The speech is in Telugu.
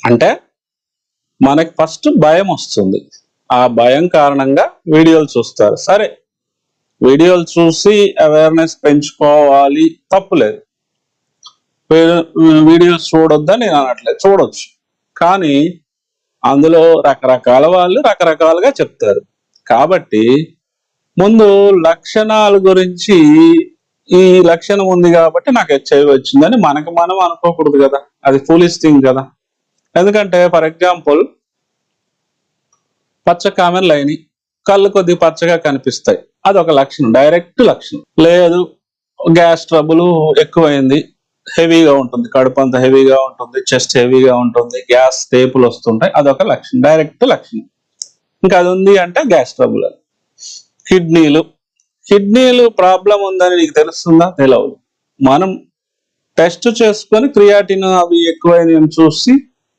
అంటే మనకి ఫస్ట్ భయం వస్తుంది. ఆ భయం కారణంగా వీడియోలు చూస్తారు. సరే, వీడియోలు చూసి అవేర్నెస్ పెంచుకోవాలి, తప్పులేదు. వీడియోస్ చూడొద్దని నేను అనట్లేదు, చూడొచ్చు. కానీ అందులో రకరకాల వాళ్ళు రకరకాలుగా చెప్తారు. కాబట్టి ముందు లక్షణాల గురించి, ఈ లక్షణం ఉంది కాబట్టి నాకు హెచ్ఐవి వచ్చిందని మనకి మనం అనుకోకూడదు కదా, అది ఫూలిష్ థింగ్ కదా. ఎందుకంటే ఫర్ ఎగ్జాంపుల్, పచ్చ కామెర్లు అయినాయి, కళ్ళు కొద్ది పచ్చగా కనిపిస్తాయి, అదొక లక్షణం, డైరెక్ట్ లక్షణం. లేదు, గ్యాస్ ట్రబుల్ ఎక్కువైంది, హెవీగా ఉంటుంది, కడుపు అంతా హెవీగా ఉంటుంది, చెస్ట్ హెవీగా ఉంటుంది, గ్యాస్ టేపులు వస్తుంటాయి, అదొక లక్షణం, డైరెక్ట్ లక్షణం. ఇంకా అది ఉంది అంటే గ్యాస్ ట్రబుల్. కిడ్నీలు ప్రాబ్లం ఉందని నీకు తెలుస్తుందా? తెలియదు. మనం టెస్ట్ చేసుకొని క్రియాటిన్ అవి ఎక్కువైన చూసి